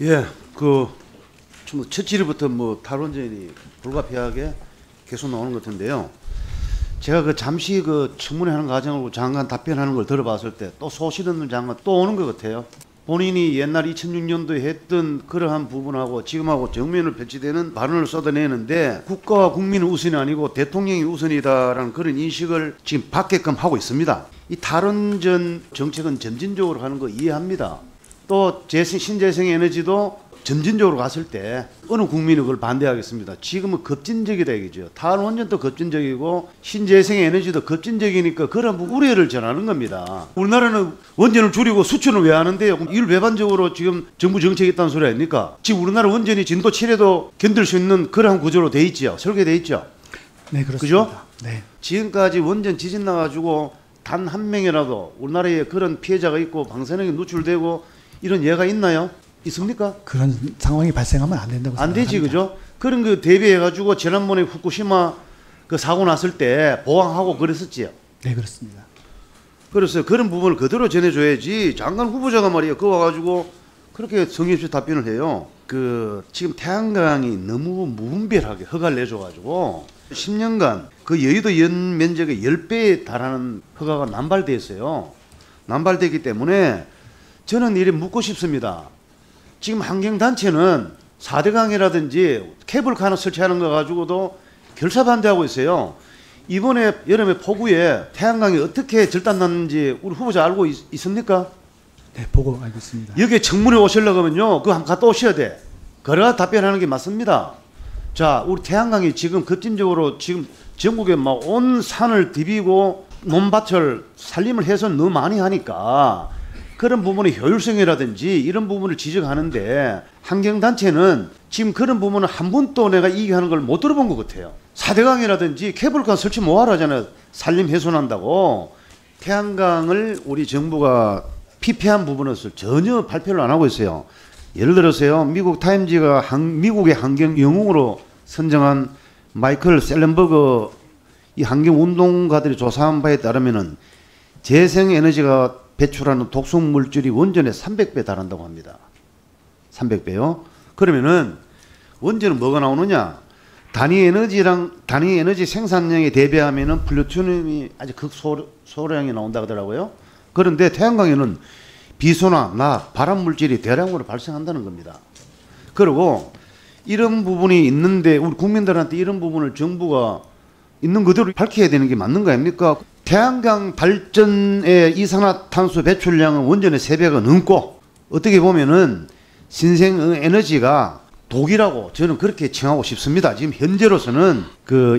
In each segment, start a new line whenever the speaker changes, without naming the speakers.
예, 첫 질의부터 뭐 탈원전이 불가피하게 계속 나오는 것 같은데요. 제가 잠시 청문회 하는 과정을 장관 답변하는 걸 들어봤을 때 또 소실 없는 장관 또 오는 것 같아요. 본인이 옛날 2006년도에 했던 그러한 부분하고 지금하고 정면을 배치되는 발언을 쏟아내는데 국가와 국민은 우선이 아니고 대통령이 우선이다라는 그런 인식을 지금 받게끔 하고 있습니다. 이 탈원전 정책은 점진적으로 하는 거 이해합니다. 또 신재생 에너지도 점진적으로 갔을 때 어느 국민이 그걸 반대하겠습니다. 지금은 급진적이다 얘기죠. 탈원전도 급진적이고 신재생 에너지도 급진적이니까 그런 우려를 전하는 겁니다. 우리나라는 원전을 줄이고 수출을 왜 하는데요? 이를 배반적으로 지금 정부 정책이 있다는 소리 아닙니까? 지금 우리나라 원전이 진도 7에도 견딜 수 있는 그러한 구조로 돼 있죠. 설계돼 있죠.
네, 그렇습니다.
그죠?
네.
지금까지 원전 지진 나가지고 단 한 명이라도 우리나라에 그런 피해자가 있고 방사능이 노출되고 이런 예가 있나요? 있습니까?
그런 상황이 발생하면 안 된다고
안 되지,
생각합니다.
그죠? 그런 거 대비해가지고 지난번에 후쿠시마 그 사고 났을 때 보강하고 그랬었지요.
네, 그렇습니다.
그래서 그런 부분을 그대로 전해줘야지 장관 후보자가 말이에요. 그거 와가지고 그렇게 성의 없이 답변을 해요. 지금 태양광이 너무 무분별하게 허가를 내줘가지고 10년간 그 여의도 연 면적의 10배에 달하는 허가가 남발돼 있어요. 남발되기 때문에 저는 이래 묻고 싶습니다. 지금 환경단체는 4대강이라든지 케이블카 설치하는 거 가지고도 결사 반대하고 있어요. 이번에 여름에 폭우에 태양광이 어떻게 절단났는지 우리 후보자 알고 있습니까?
네, 보고 알고 있습니다.
여기에 청문회 오시려고 하면요. 그거 한번 갔다 오셔야 돼. 그래야 답변하는 게 맞습니다. 자, 우리 태양광이 지금 급진적으로 지금 전국에 막 온 산을 디비고 논밭을 살림을 해서 너무 많이 하니까 그런 부분의 효율성이라든지 이런 부분을 지적하는데 환경단체는 지금 그런 부분을 한 번도 내가 이기하는 걸 못 들어본 것 같아요. 4대강이라든지 케이블카 설치 뭐하러 하잖아요. 산림 훼손한다고. 태양광을 우리 정부가 피폐한 부분에서 전혀 발표를 안 하고 있어요. 예를 들어서요. 미국 타임지가 미국의 환경 영웅으로 선정한 마이클 셀렌버그 이 환경운동가들이 조사한 바에 따르면은 재생에너지가 배출하는 독성 물질이 원전에 300배 달한다고 합니다. 300배요. 그러면은 원전은 뭐가 나오느냐? 단위 에너지 생산량에 대비하면은 플루토늄이 아주 극소량이 나온다 하더라고요. 그런데 태양광에는 비소나 나 발암 물질이 대량으로 발생한다는 겁니다. 그리고 이런 부분이 있는데 우리 국민들한테 이런 부분을 정부가 있는 그대로 밝혀야 되는 게 맞는 거 아닙니까? 태양광 발전의 이산화탄소 배출량은 원전의 3배가 넘고 어떻게 보면은 신생에너지가 독이라고 저는 그렇게 칭하고 싶습니다. 지금 현재로서는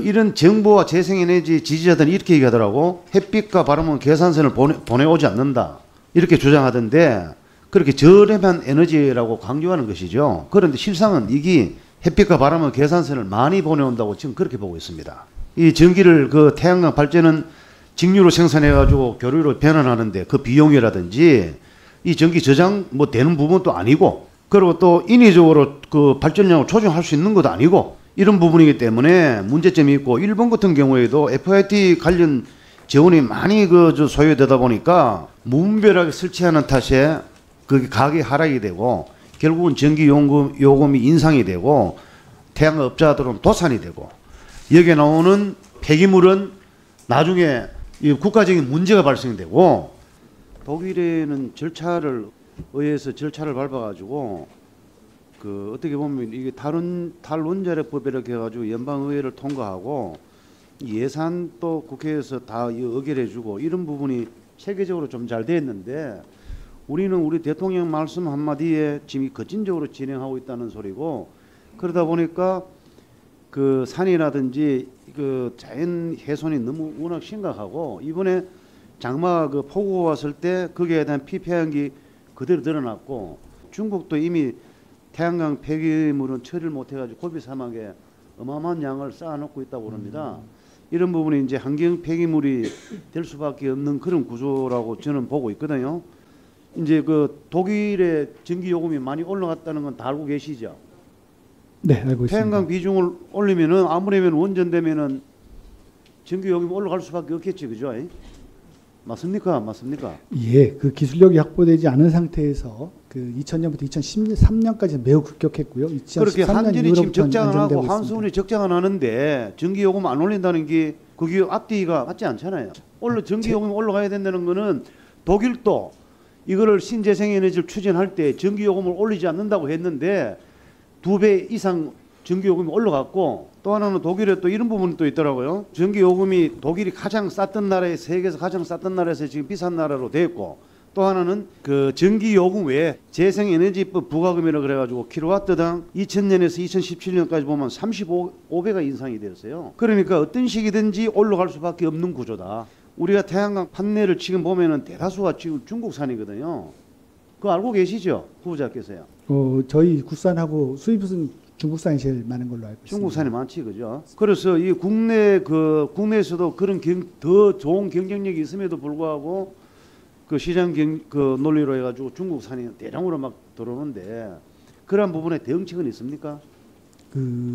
이런 정부와 재생에너지 지지자들이 이렇게 얘기하더라고. 햇빛과 바람은 계산선을 보내오지 않는다. 이렇게 주장하던데 그렇게 저렴한 에너지라고 강조하는 것이죠. 그런데 실상은 이게 햇빛과 바람은 계산선을 많이 보내온다고 지금 그렇게 보고 있습니다. 이 전기를 태양광 발전은 직류로 생산해가지고 교류로 변환하는데 그 비용이라든지 이 전기 저장 되는 부분도 아니고 그리고 또 인위적으로 발전량을 조정할 수 있는 것도 아니고 이런 부분이기 때문에 문제점이 있고 일본 같은 경우에도 FIT 관련 재원이 많이 소요되다 보니까 무분별하게 설치하는 탓에 그게 가격이 하락이 되고 결국은 전기 요금이 인상이 되고 태양업자들은 도산이 되고 여기에 나오는 폐기물은 나중에 국가적인 문제가 발생되고 독일에는 의회에서 절차를 밟아가지고 어떻게 보면 이게 탈원자력법 이렇게 해가지고 연방의회를 통과하고 예산도 국회에서 다 의결해주고 이런 부분이 세계적으로 좀 잘 됐는데 우리는 우리 대통령 말씀 한마디에 지금 거진적으로 진행하고 있다는 소리고 그러다 보니까 산이라든지 자연 훼손이 너무 워낙 심각하고 이번에 장마 폭우가 왔을 때 거기에 대한 피폐한기 그대로 드러났고 중국도 이미 태양광 폐기물은 처리를 못해가지고 고비 사막에 어마어마한 양을 쌓아놓고 있다고 합니다. 이런 부분이 이제 환경 폐기물이 될 수밖에 없는 그런 구조라고 저는 보고 있거든요. 이제 독일의 전기 요금이 많이 올라갔다는 건 다 알고 계시죠?
네, 알고 있습니다.
태양광 비중을 올리면은 아무래면 원전 되면은 전기 요금이 올라갈 수밖에 없겠지, 그죠? 맞습니까? 맞습니까?
예, 그 기술력이 확보되지 않은 상태에서 그 2000년부터 2013년까지 매우 급격했고요.
그렇게
2013년
한전이 지금
이후로부터는
적장을 하고
안정되고
한수원이 적장을 하는데 전기요금 안 올린다는 게 그게 앞뒤가 맞지 않잖아요. 전기요금이 올라가야 된다는 거는 독일도 이거를 신재생에너지를 추진할 때 전기요금을 올리지 않는다고 했는데 2배 이상 전기요금이 올라갔고, 또 하나는 독일에 또 이런 부분이 또 있더라고요. 전기요금이 독일이 가장 쌌던 나라에, 세계에서 가장 쌌던 나라에서 지금 비싼 나라로 됐고, 또 하나는 그 전기요금 외에 재생에너지법 부과금이라 그래가지고 킬로와트당 2000년에서 2017년까지 보면 35배가 인상이 되었어요. 그러니까 어떤 시기든지 올라갈 수밖에 없는 구조다. 우리가 태양광 판넬을 지금 보면은 대다수가 지금 중국산이거든요. 그거 알고 계시죠, 후보자께서요?
저희 국산하고 수입은 중국산이 제일 많은 걸로 알고 있습니다.
중국산이 많지, 그죠? 그래서 이 국내에서도 그런 더 좋은 경쟁력이 있음에도 불구하고 그 시장 그 논리로 해가지고 중국산이 대량으로 막 들어오는데, 그런 부분에 대응책은 있습니까?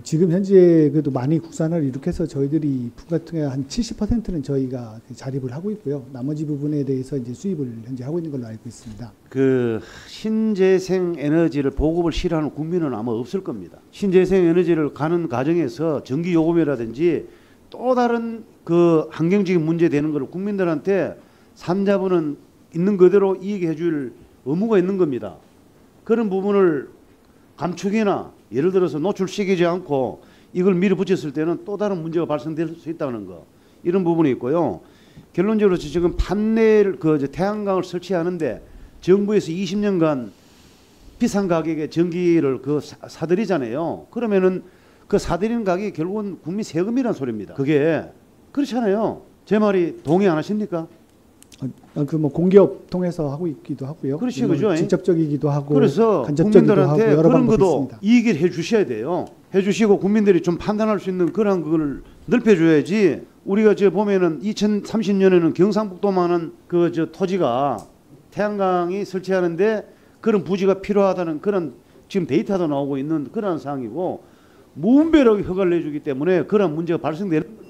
지금 현재 그래도 많이 국산을 이렇게 해서 저희들이 부품 같은 경우 한 70%는 저희가 자립을 하고 있고요. 나머지 부분에 대해서 이제 수입을 현재 하고 있는 걸로 알고 있습니다.
그 신재생 에너지를 보급을 싫어하는 국민은 아마 없을 겁니다. 신재생 에너지를 가는 과정에서 전기 요금이라든지 또 다른 그 환경적인 문제 되는 걸 국민들한테 산자부는 있는 그대로 이익해 줄 의무가 있는 겁니다. 그런 부분을 감축이나 예를 들어서 노출시키지 않고 이걸 밀어붙였을 때는 또 다른 문제가 발생될 수 있다는 거, 이런 부분이 있고요. 결론적으로 지금 판넬 태양광을 설치하는데 정부에서 20년간 비싼 가격에 전기를 사들이잖아요. 그러면은 그 사들이는 가격이 결국은 국민 세금이란 소리입니다. 그게 그렇잖아요. 제 말이 동의 안 하십니까?
뭐 공기업 통해서 하고 있기도 하고요.
그렇지, 그죠?
직접적이기도 하고,
그래서
간접적이기도 하고
국민들한테
여러
그런 것도
있습니다.
이익을 해주셔야 돼요. 해주시고 국민들이 좀 판단할 수 있는 그런 걸 넓혀줘야지. 우리가 지금 보면은 2030년에는 경상북도만은 토지가 태양광이 설치하는데 그런 부지가 필요하다는 그런 지금 데이터도 나오고 있는 그런 상황이고, 무분별하게 허가를 내주기 때문에 그런 문제가 발생되는.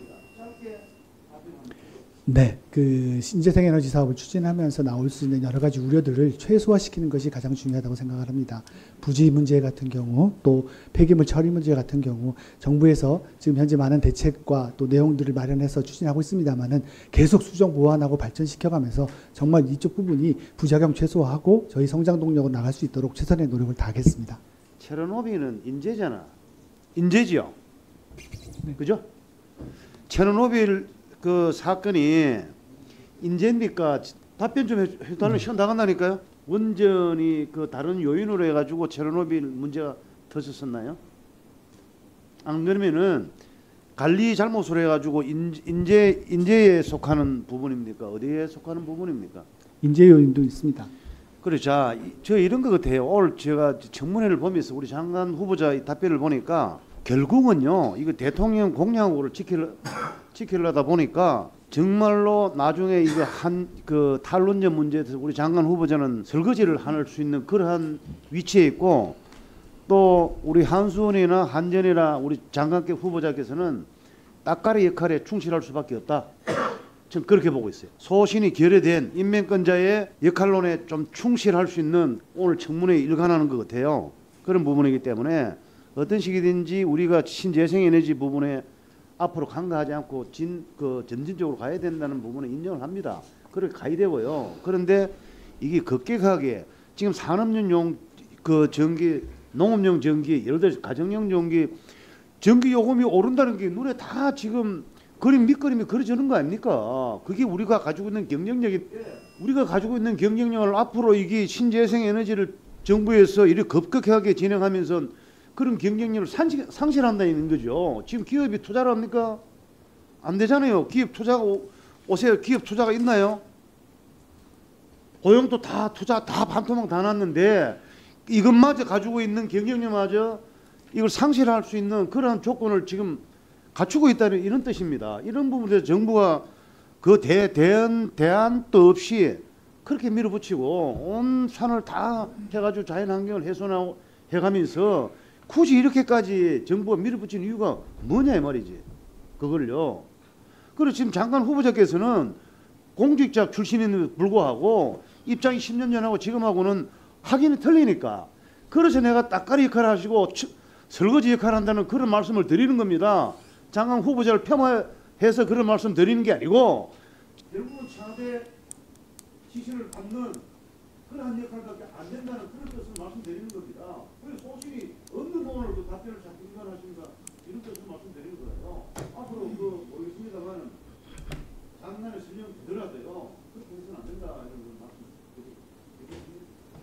네, 그 신재생 에너지 사업을 추진하면서 나올 수 있는 여러 가지 우려들을 최소화시키는 것이 가장 중요하다고 생각을 합니다. 부지 문제 같은 경우, 또 폐기물 처리 문제 같은 경우, 정부에서 지금 현재 많은 대책과 또 내용들을 마련해서 추진하고 있습니다만은 계속 수정 보완하고 발전시켜가면서 정말 이쪽 부분이 부작용 최소화하고 저희 성장 동력으로 나갈 수 있도록 최선의 노력을 다하겠습니다.
체르노빌은 인재잖아. 인재지요. 네. 그죠? 체르노빌 그 사건이 인재입니까? 답변 좀 해달라면 시간 다 간다니까요. 원전이 그 다른 요인으로 해가지고 체르노빌 문제가 터졌었나요? 안 그러면은 관리 잘못으로 해가지고 인재에 속하는 부분입니까? 어디에 속하는 부분입니까?
인재 요인도 있습니다.
그래, 자, 저 이런 것 같아요. 오늘 제가 청문회를 보면서 우리 장관 후보자의 답변을 보니까 결국은요, 이거 대통령 공약으로 지키려다 보니까 정말로 나중에 이거 그 탈원전 문제에서 우리 장관 후보자는 설거지를 할 수 있는 그러한 위치에 있고, 또 우리 한수원이나 한전이나 우리 장관께 후보자께서는 따까리 역할에 충실할 수밖에 없다. 저는 그렇게 보고 있어요. 소신이 결여된 인명권자의 역할론에 좀 충실할 수 있는 오늘 청문회에 일관하는 것 같아요. 그런 부분이기 때문에 어떤 시기든지 우리가 신재생에너지 부분에 앞으로 간과하지 않고 전진적으로 가야 된다는 부분은 인정을 합니다. 그렇게 가야 되고요. 그런데 이게 급격하게 지금 산업용 그 전기, 농업용 전기, 예를 들어서 가정용 전기 요금이 오른다는 게 눈에 다 지금 밑그림이 그려지는 거 아닙니까? 그게 우리가 가지고 있는 경쟁력을 앞으로 이게 신재생 에너지를 정부에서 이렇게 급격하게 진행하면서 그런 경쟁력을 상실한다는 거죠. 지금 기업이 투자를 합니까? 안 되잖아요. 기업 투자가 오세요. 기업 투자가 있나요? 고용도 다 반토막 다 났는데 이것마저 가지고 있는 경쟁력마저 이걸 상실할 수 있는 그런 조건을 지금 갖추고 있다는 이런 뜻입니다. 이런 부분에 대해서 정부가 그 대안도 없이 그렇게 밀어붙이고 온 산을 다 해가지고 자연환경을 훼손하고 해가면서 굳이 이렇게까지 정부가 밀어붙이는 이유가 뭐냐 이 말이지. 그걸요. 그리고 지금 장관 후보자께서는 공직자 출신임에도 불구하고 입장이 10년 전하고 지금하고는 확연히 틀리니까 그래서 내가 따까리 역할을 하시고 설거지 역할을 한다는 그런 말씀을 드리는 겁니다. 장관 후보자를 폄하해서 그런 말씀 드리는 게 아니고 결국은 차대 지시를 받는 그러한 역할밖에 안 된다는 그런 뜻을 말씀드리는 겁니다. 그래서 소신이 없는 부분을 그 답변을 자꾸 인간하십니까? 이런 뜻을 말씀드리는